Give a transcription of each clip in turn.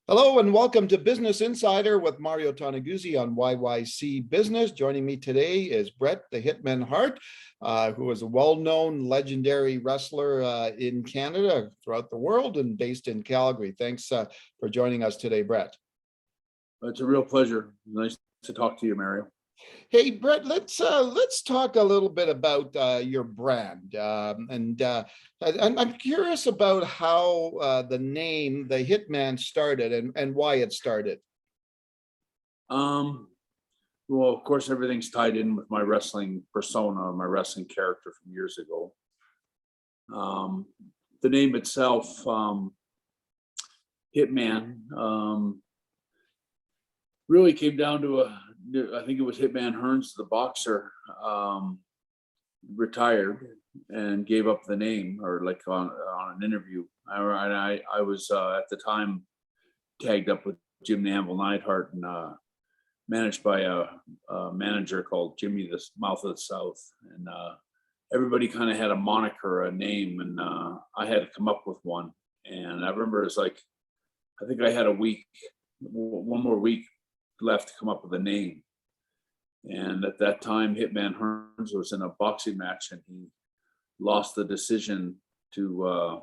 Hello and welcome to Business Insider with Mario Toneguzzi on YYC Business. Joining me today is Bret the Hitman Hart, who is a well-known legendary wrestler in Canada, throughout the world, and based in Calgary. Thanks for joining us today, Bret. It's a real pleasure. Nice to talk to you, Mario. Hey, Bret, let's talk a little bit about your brand. I'm curious about how the name, the Hitman, started and why it started. Well, of course, everything's tied in with my wrestling persona, my wrestling character from years ago. The name itself, Hitman, really came down to I think it was Hitman Hearns, the boxer, retired and gave up the name, or like on an interview. I was at the time tagged up with Jim the Anvil Neidhart and managed by a manager called Jimmy the Mouth of the South, and everybody kind of had a moniker, a name, and I had to come up with one. And I remember it was like, I think I had one more week left to come up with a name. And at that time, Hitman Hearns was in a boxing match, and he lost the decision to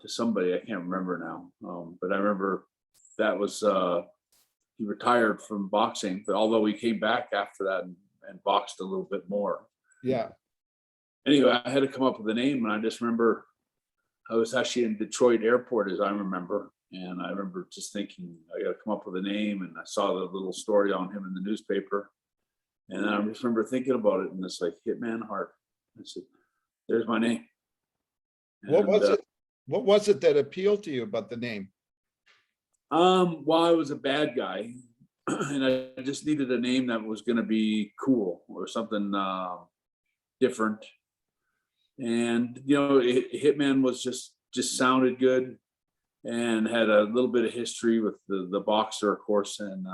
somebody. I can't remember now, but I remember that was he retired from boxing. But although he came back after that and boxed a little bit more. Yeah. Anyway, I had to come up with a name, and I just remember I was actually in Detroit Airport, as I remember. And I remember just thinking, I got to come up with a name. And I saw the little story on him in the newspaper. And I just remember thinking about it. And it's like, Hitman Hart. I said, there's my name. What was it? What was it that appealed to you about the name? Well, I was a bad guy. And I just needed a name that was going to be cool or something different. And, Hitman was just sounded good. And had a little bit of history with the boxer, of course. And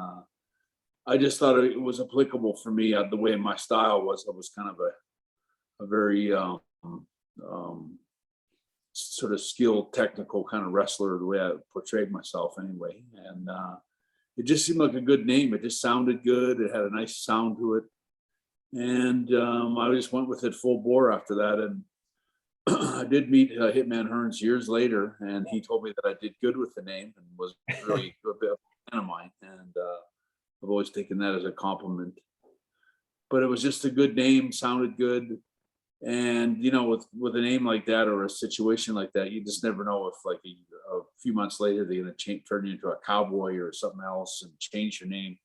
I just thought it was applicable for me. The way my style was, I was kind of a very sort of skilled, technical kind of wrestler, the way I portrayed myself anyway. And it just seemed like a good name. It just sounded good. It had a nice sound to it. And I just went with it full bore after that. And I did meet Hitman Hearns years later, and he told me that I did good with the name and was really a bit of a fan of mine. And I've always taken that as a compliment. But it was just a good name, sounded good. And, with a name like that or a situation like that, you just never know if like a few months later, they're going to turn you into a cowboy or something else and change your name.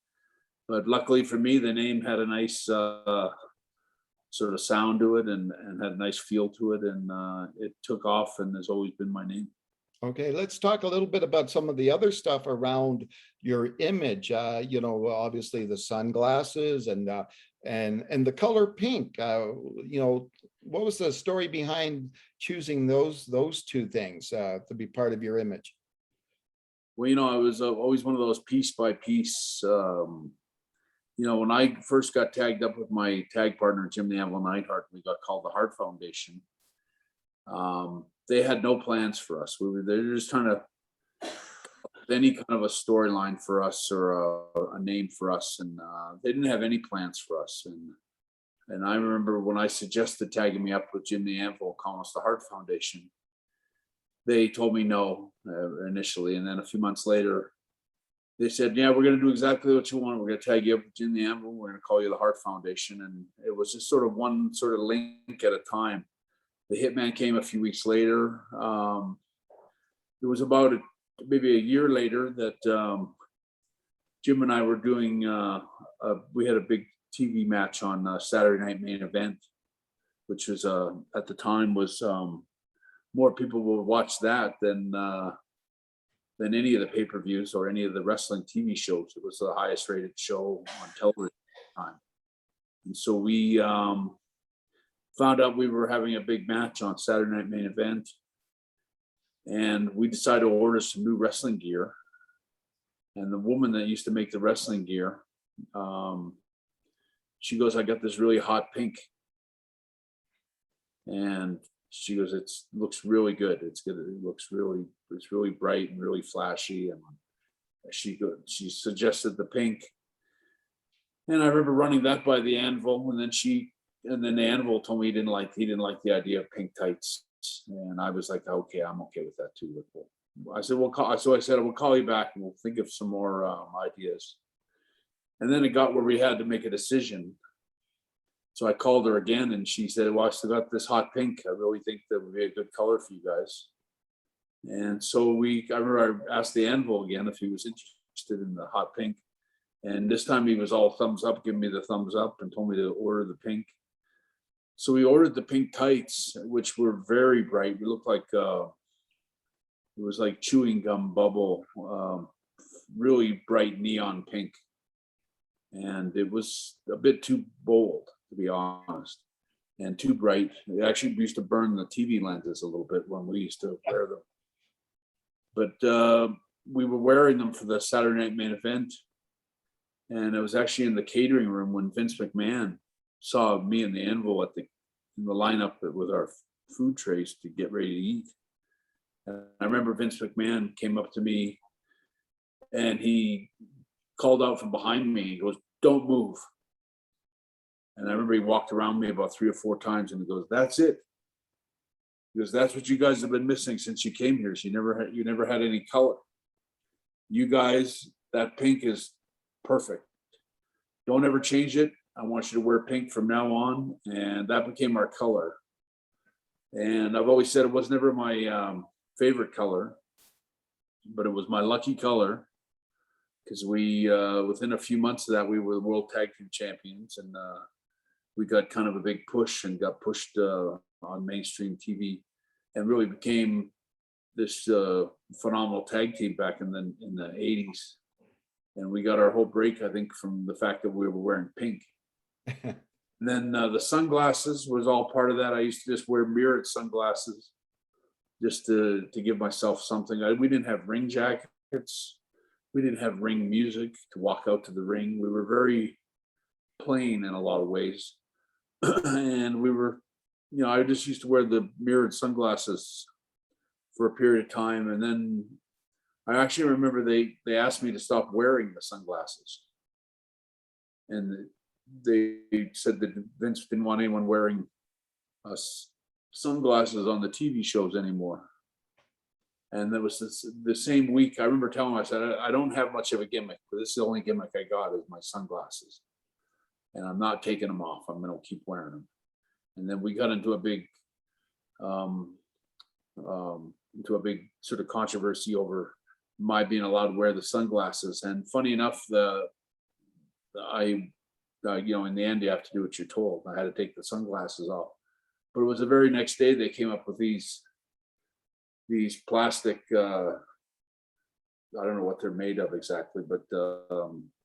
But luckily for me, the name had a nice sort of sound to it and had a nice feel to it, and it took off and has always been my name. Okay, let's talk a little bit about some of the other stuff around your image. Obviously the sunglasses and the color pink. What was the story behind choosing those two things to be part of your image? Well, I was always one of those piece by piece. When I first got tagged up with my tag partner, Jim the Anvil Neidhart, we got called the Hart Foundation. They had no plans for us. They were just trying to any kind of a storyline for us or a name for us, and they didn't have any plans for us. And I remember when I suggested tagging me up with Jim the Anvil, calling us the Hart Foundation, they told me no initially, and then a few months later, they said, yeah, we're going to do exactly what you want. We're going to tag you up with Jim the Anvil. We're going to call you the Hart Foundation. And it was just sort of one sort of link at a time. The Hitman came a few weeks later. It was about maybe a year later that Jim and I were doing, we had a big TV match on Saturday Night Main Event, which was at the time was more people would watch that than any of the pay-per-views or any of the wrestling TV shows. It was the highest rated show on television at the time. And so we found out we were having a big match on Saturday Night Main Event. And we decided to order some new wrestling gear. And the woman that used to make the wrestling gear, she goes, I got this really hot pink. And she goes, it looks really good. It's good. It's really bright and really flashy. And She suggested the pink, and I remember running that by the Anvil, and then the Anvil told me he didn't like the idea of pink tights, and I was like, okay, I'm okay with that too. I said, I said, we'll call you back and we'll think of some more ideas. And then it got where we had to make a decision. So I called her again, and she said, well, I still got this hot pink. I really think that would be a good color for you guys. And so I remember I asked the Anvil again if he was interested in the hot pink. And this time he was all thumbs up, giving me the thumbs up, and told me to order the pink. So we ordered the pink tights, which were very bright. We looked like, it was like chewing gum bubble, really bright neon pink. And it was a bit too bold, to be honest, and too bright. It actually used to burn the TV lenses a little bit when we used to wear them. But we were wearing them for the Saturday Night Main Event. And it was actually in the catering room when Vince McMahon saw me and the Anvil in the lineup with our food trays to get ready to eat. And I remember Vince McMahon came up to me and he called out from behind me. He goes, "Don't move." And I remember he walked around me about 3 or 4 times and he goes, "That's it." He goes, "That's what you guys have been missing since you came here. So you never had any color. You guys, that pink is perfect. Don't ever change it. I want you to wear pink from now on." And that became our color. And I've always said it was never my favorite color, but it was my lucky color, because we, within a few months of that, we were the World Tag Team Champions, and we got kind of a big push and got pushed on mainstream TV, and really became this phenomenal tag team back in the 80s. And we got our whole break, I think, from the fact that we were wearing pink. And then the sunglasses was all part of that. I used to just wear mirrored sunglasses just to give myself something. We didn't have ring jackets. We didn't have ring music to walk out to the ring. We were very plain in a lot of ways. And we were, I just used to wear the mirrored sunglasses for a period of time. And then I actually remember they asked me to stop wearing the sunglasses. And they said that Vince didn't want anyone wearing sunglasses on the TV shows anymore. And that was the same week. I remember telling him, I said, I don't have much of a gimmick, but this is the only gimmick I got is my sunglasses. And I'm not taking them off. I'm going to keep wearing them. And then we got into a big sort of controversy over my being allowed to wear the sunglasses. And funny enough, in the end, you have to do what you're told. I had to take the sunglasses off. But it was the very next day they came up with these plastic, I don't know what they're made of exactly, but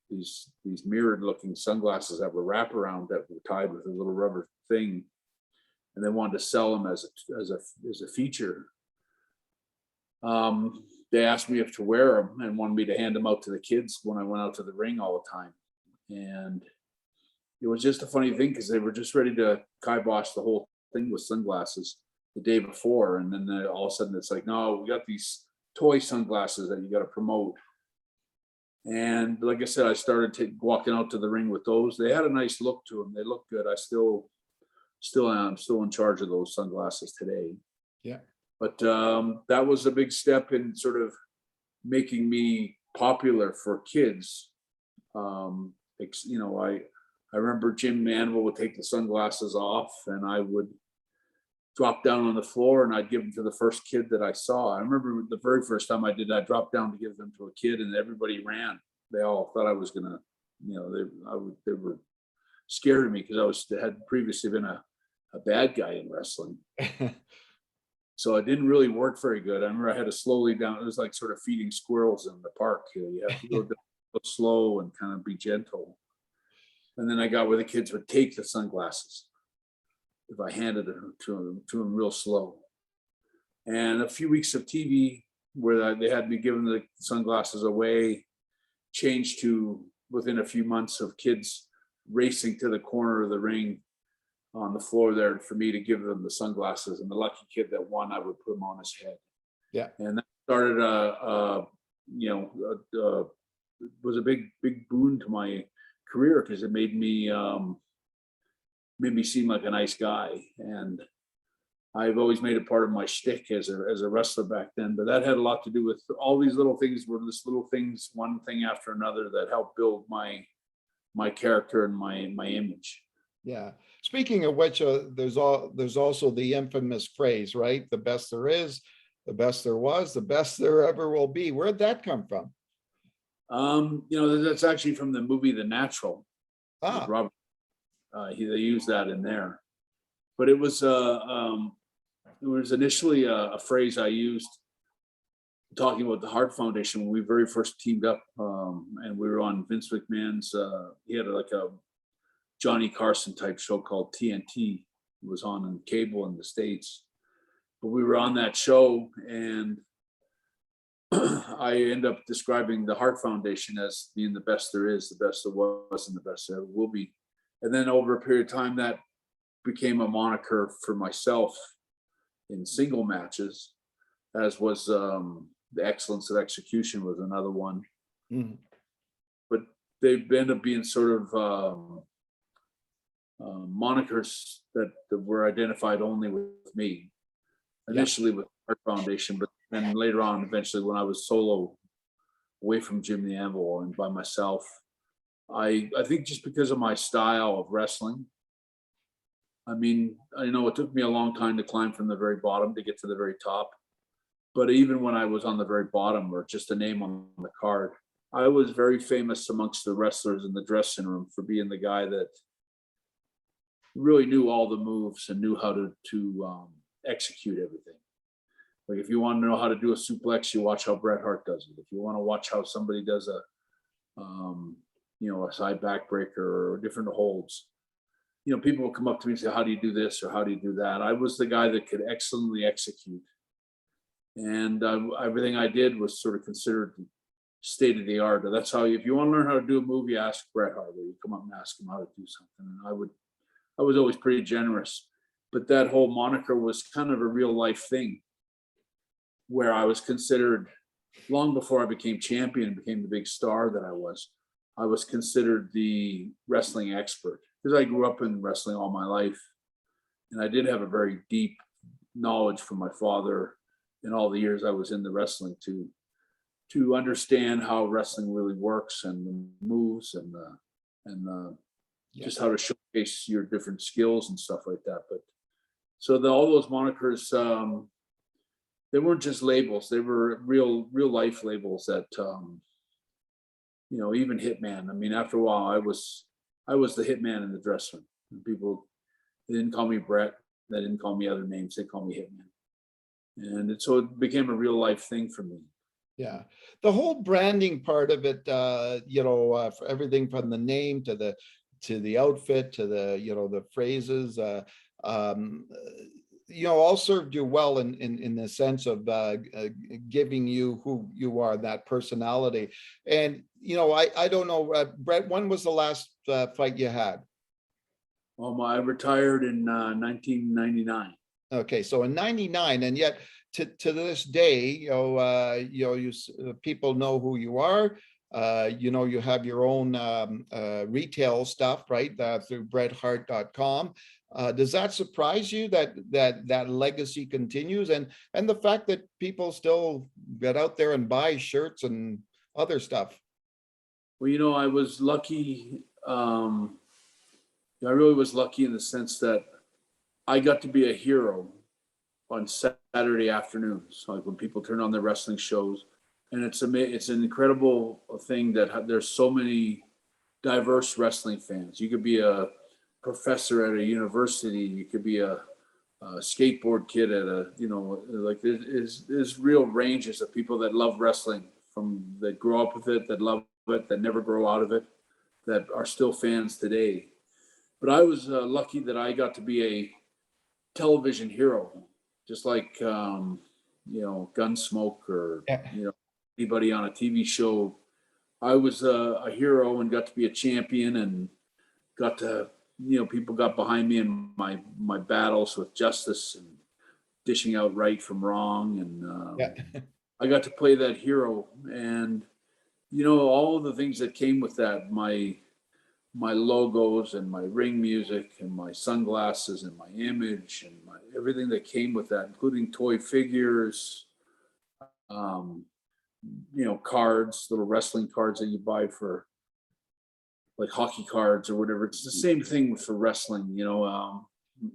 these mirrored looking sunglasses that were wraparound that were tied with a little rubber thing. And they wanted to sell them as a feature. They asked me if to wear them and wanted me to hand them out to the kids when I went out to the ring all the time. And it was just a funny thing because they were just ready to kibosh the whole thing with sunglasses the day before. And then all of a sudden it's like, no, we got these toy sunglasses that you got to promote. And like I said, I started walking out to the ring with those. They had a nice look to them. They look good. I still am still in charge of those sunglasses today. Yeah. But that was a big step in sort of making me popular for kids. I remember Jim Manville would take the sunglasses off and I would drop down on the floor and I'd give them to the first kid that I saw. I remember the very first time I did, I dropped down to give them to a kid and everybody ran. They all thought I was gonna, they were scared of me because had previously been a bad guy in wrestling. So it didn't really work very good. I remember I had to slowly down. It was like sort of feeding squirrels in the park. You have to go slow and kind of be gentle. And then I got where the kids would take the sunglasses if I handed them to them real slow. And a few weeks of TV where they had me giving the sunglasses away changed to within a few months of kids racing to the corner of the ring on the floor there for me to give them the sunglasses. And the lucky kid that won, I would put him on his head. Yeah. And that started was a big boon to my career, because it made me seem like a nice guy. And I've always made it part of my shtick as a wrestler back then. But that had a lot to do with all these little things, were just little things, one thing after another, that helped build my character and my image. Yeah. Speaking of which, there's also the infamous phrase, right? The best there is, the best there was, the best there ever will be. Where'd that come from? That's actually from the movie The Natural. With Ah, Robert. They used that in there, but it was initially a phrase I used talking about the Hart Foundation when we very first teamed up, and we were on Vince McMahon's. He had like a Johnny Carson type show called TNT. It was on cable in the States, but we were on that show, and I end up describing the Hart Foundation as being the best there is, the best there was, and the best there will be. And then over a period of time, that became a moniker for myself in single matches, as was the excellence of execution was another one. mhm. But they've ended up being sort of monikers that were identified only with me. Initially with Hart Foundation, but then later on, eventually, when I was solo, away from Jim the Anvil and by myself, I think just because of my style of wrestling. I mean, I know it took me a long time to climb from the very bottom to get to the very top. But even when I was on the very bottom, or just a name on the card, I was very famous amongst the wrestlers in the dressing room for being the guy that really knew all the moves and knew how to execute everything. Like, if you want to know how to do a suplex, you watch how Bret Hart does it. If you want to watch how somebody does a side backbreaker or different holds, people will come up to me and say, how do you do this? Or how do you do that? I was the guy that could excellently execute. And everything I did was sort of considered state of the art. That's how, if you want to learn how to do a movie, ask Bret Hart, or you come up and ask him how to do something. And I was always pretty generous. But that whole moniker was kind of a real life thing, where I was considered, long before I became champion and became the big star that I was considered the wrestling expert, because I grew up in wrestling all my life. And I did have a very deep knowledge from my father in all the years I was in the wrestling to understand how wrestling really works, and the moves, and just how to showcase your different skills and stuff like that. But so all those monikers, they weren't just labels; they were real life labels that, even Hitman. I mean, after a while, I was the Hitman in the dressing room. And people, they didn't call me Bret. They didn't call me other names. They called me Hitman. And so it became a real life thing for me. Yeah. The whole branding part of it, for everything from the name to the outfit to the phrases, all served you well in the sense of giving you who you are, that personality. And I don't know, Bret, when was the last fight you had? Well, I retired in 1999. Okay, so in '99, and yet to this day, people know who you are. You have your own retail stuff, right? Through BretHart.com. Does that surprise you that legacy continues, and the fact that people still get out there and buy shirts and other stuff? Well, I was lucky. I really was lucky in the sense that I got to be a hero on Saturday afternoons, like when people turn on their wrestling shows. And it's an incredible thing that there's so many diverse wrestling fans. You could be a professor at a university. You could be a skateboard kid at like there's real ranges of people that love wrestling, that grow up with it, that love it, that never grow out of it, that are still fans today. But I was lucky that I got to be a television hero, just like Gunsmoke, or anybody on a TV show. I was a hero and got to be a champion, and got to people got behind me in my battles with justice and dishing out right from wrong. And I got to play that hero, and all of the things that came with that, my logos and my ring music and my sunglasses and my image and everything that came with that, including toy figures, um, cards, little wrestling cards that you buy for like hockey cards or whatever. It's the same thing for wrestling.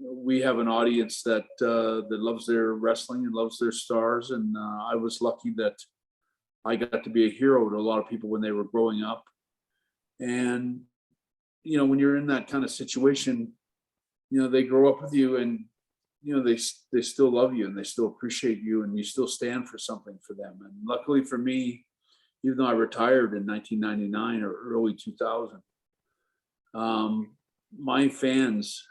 We have an audience that loves their wrestling and loves their stars, and I was lucky that I got to be a hero to a lot of people when they were growing up. And when you're in that kind of situation, they grow up with you, and they still love you and they still appreciate you, and you still stand for something for them. And luckily for me, even though I retired in 1999 or early 2000, my fans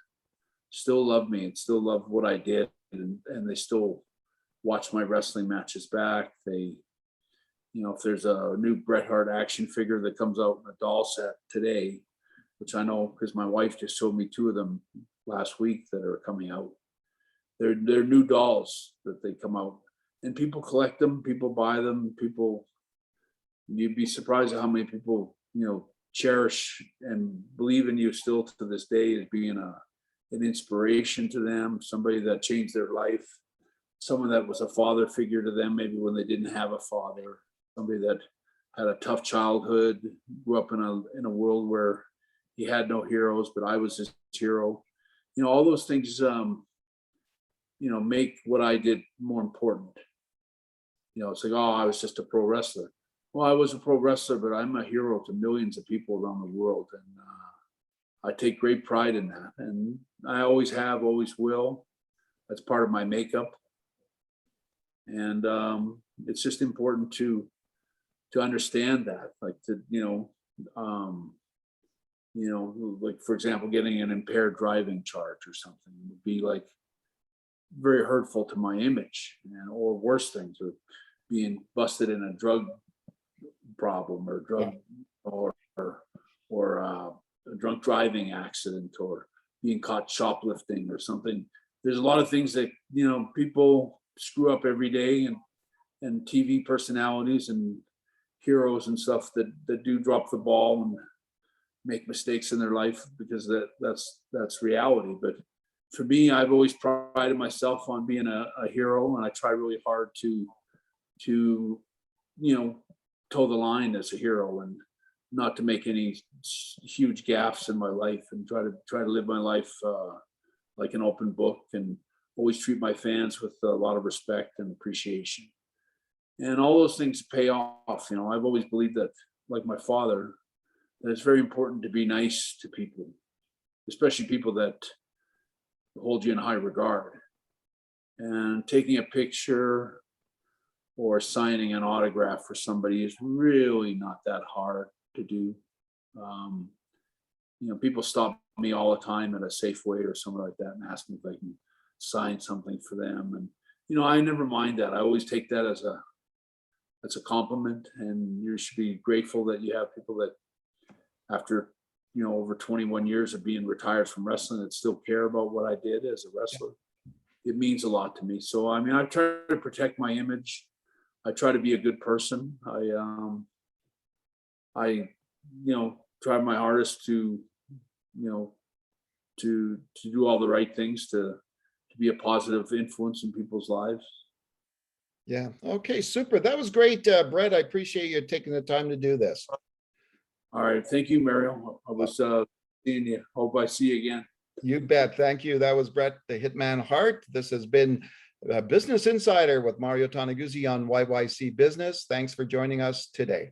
still love me and still love what I did, and they still watch my wrestling matches back. They, if there's a new Bret Hart action figure that comes out in a doll set today, which I know because my wife just showed me 2 of them last week that are coming out. They're new dolls that they come out, and people collect them, people buy them, you'd be surprised at how many people, cherish and believe in you still to this day as being an inspiration to them, somebody that changed their life, someone that was a father figure to them, maybe when they didn't have a father, somebody that had a tough childhood, grew up in a world where he had no heroes, but I was his hero. All those things, make what I did more important. It's like, oh, I was just a pro wrestler. Well, I was a pro wrestler, but I'm a hero to millions of people around the world. And I take great pride in that. And I always have, always will. That's part of my makeup. And it's just important to understand that, like like, for example, getting an impaired driving charge or something would be like very hurtful to my image, or worse things, or being busted in a drug problem or a drunk driving accident, or being caught shoplifting or something. There's a lot of things that people screw up every day, and TV personalities and heroes and stuff that do drop the ball and make mistakes in their life, because that's reality. But for me, I've always prided myself on being a hero, and I try really hard to toe the line as a hero, and not to make any huge gaffes in my life, and try to live my life like an open book, and always treat my fans with a lot of respect and appreciation. And all those things pay off. I've always believed that, like my father, that it's very important to be nice to people, especially people that hold you in high regard. And taking a picture or signing an autograph for somebody is really not that hard to do. People stop me all the time at a Safeway or somewhere like that and ask me if I can sign something for them. And I never mind that. I always take that as a compliment, and you should be grateful that you have people that, after over 21 years of being retired from wrestling, that still care about what I did as a wrestler. It means a lot to me. So I try to protect my image. I try to be a good person. I try my hardest to do all the right things to be a positive influence in people's lives. Yeah. Okay, super. That was great, Bret. I appreciate you taking the time to do this. All right. Thank you, Mario. I was seeing you. Hope I see you again. You bet. Thank you. That was Bret the Hitman Hart. This has been Business Insider with Mario Toneguzzi on YYC Business. Thanks for joining us today.